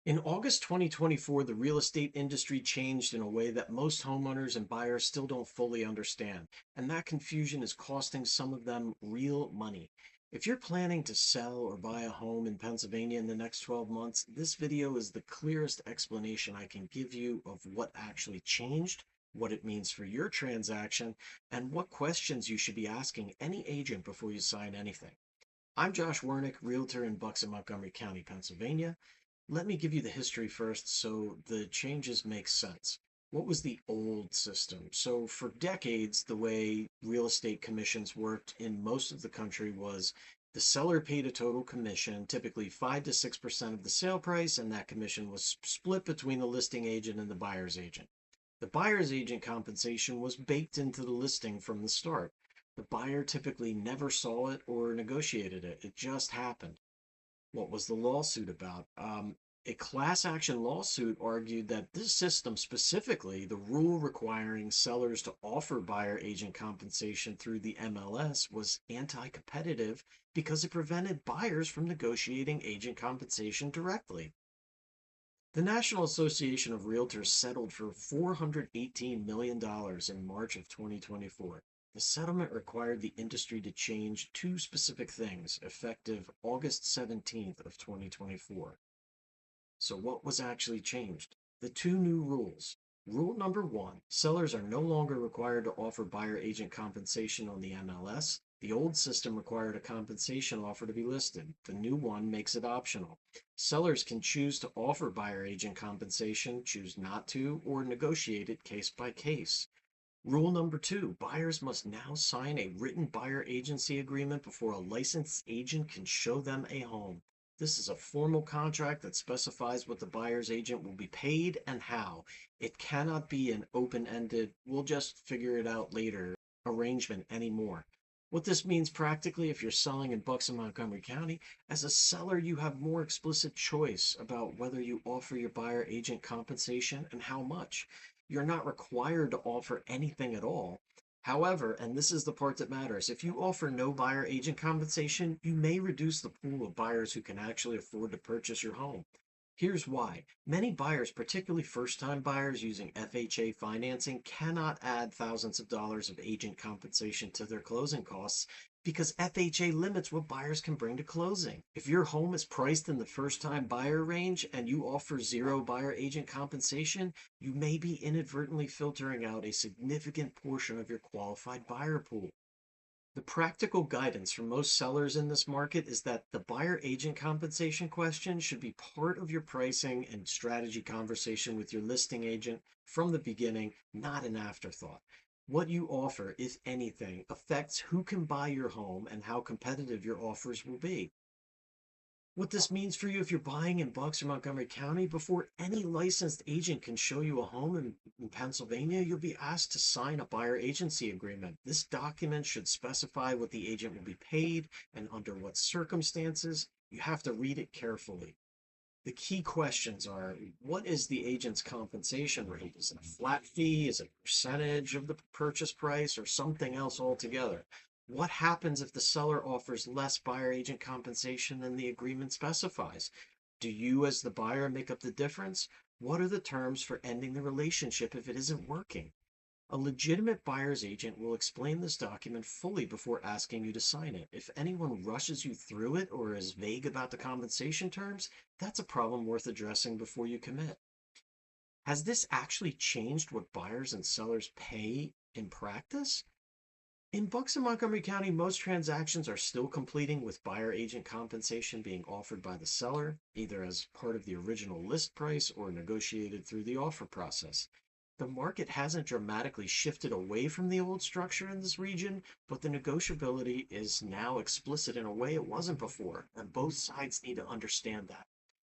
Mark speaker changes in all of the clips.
Speaker 1: In August 2024, the real estate industry changed in a way that most homeowners and buyers still don't fully understand, and that confusion is costing some of them real money. If you're planning to sell or buy a home in Pennsylvania in the next 12 months, this video is the clearest explanation I can give you of what actually changed, what it means for your transaction, and what questions you should be asking any agent before you sign anything. I'm Josh Wernick, Realtor in Bucks and Montgomery County, Pennsylvania. Let me give you the history first so the changes make sense. What was the old system? So, for decades, the way real estate commissions worked in most of the country was the seller paid a total commission, typically 5 to 6% of the sale price, and that commission was split between the listing agent and the buyer's agent. The buyer's agent compensation was baked into the listing from the start. The buyer typically never saw it or negotiated it, it just happened. What was the lawsuit about? A class action lawsuit argued that this system, specifically the rule requiring sellers to offer buyer agent compensation through the MLS, was anti competitive because it prevented buyers from negotiating agent compensation directly. The National Association of Realtors settled for $418 million in March of 2024. The settlement required the industry to change two specific things effective August 17th of 2024. So what was actually changed? The two new rules. Rule number one, sellers are no longer required to offer buyer agent compensation on the MLS. The old system required a compensation offer to be listed. The new one makes it optional. Sellers can choose to offer buyer agent compensation, choose not to, or negotiate it case by case. Rule number two, buyers must now sign a written buyer agency agreement before a licensed agent can show them a home. This is a formal contract that specifies what the buyer's agent will be paid and how. It cannot be an open-ended, we'll just figure it out later arrangement anymore. What this means practically, if you're selling in Bucks and Montgomery County, as a seller, you have more explicit choice about whether you offer your buyer agent compensation and how much. You're not required to offer anything at all. However, and this is the part that matters, if you offer no buyer agent compensation, you may reduce the pool of buyers who can actually afford to purchase your home. Here's why. Many buyers, particularly first-time buyers using FHA financing, cannot add thousands of dollars of agent compensation to their closing costs because FHA limits what buyers can bring to closing. If your home is priced in the first-time buyer range and you offer zero buyer agent compensation, you may be inadvertently filtering out a significant portion of your qualified buyer pool. The practical guidance for most sellers in this market is that the buyer agent compensation question should be part of your pricing and strategy conversation with your listing agent from the beginning, not an afterthought. What you offer, if anything, affects who can buy your home and how competitive your offers will be. What this means for you if you're buying in Bucks or Montgomery County, before any licensed agent can show you a home in Pennsylvania, you'll be asked to sign a buyer agency agreement. This document should specify what the agent will be paid and under what circumstances. You have to read it carefully. The key questions are, what is the agent's compensation rate? Is it a flat fee? Is it a percentage of the purchase price or something else altogether? What happens if the seller offers less buyer agent compensation than the agreement specifies? Do you, as the buyer, make up the difference? What are the terms for ending the relationship if it isn't working? A legitimate buyer's agent will explain this document fully before asking you to sign it. If anyone rushes you through it or is vague about the compensation terms, that's a problem worth addressing before you commit. Has this actually changed what buyers and sellers pay in practice? In Bucks and Montgomery County, most transactions are still completing with buyer agent compensation being offered by the seller, either as part of the original list price or negotiated through the offer process. The market hasn't dramatically shifted away from the old structure in this region, but the negotiability is now explicit in a way it wasn't before, and both sides need to understand that.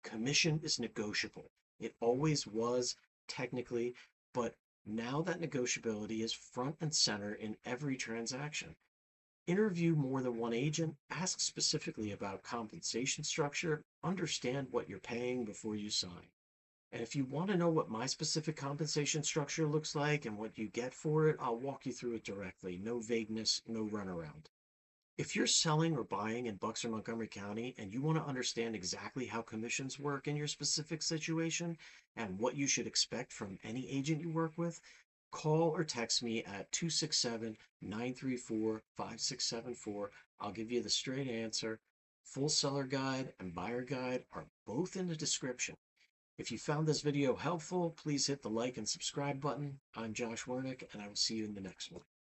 Speaker 1: Commission is negotiable. It always was, technically, but now that negotiability is front and center in every transaction. Interview more than one agent, ask specifically about compensation structure, understand what you're paying before you sign. And if you want to know what my specific compensation structure looks like and what you get for it, I'll walk you through it directly. No vagueness, no runaround. If you're selling or buying in Bucks or Montgomery County and you want to understand exactly how commissions work in your specific situation and what you should expect from any agent you work with, call or text me at 267-934-5674. I'll give you the straight answer. Full seller guide and buyer guide are both in the description. If you found this video helpful, please hit the like and subscribe button. I'm Josh Wernick, and I will see you in the next one.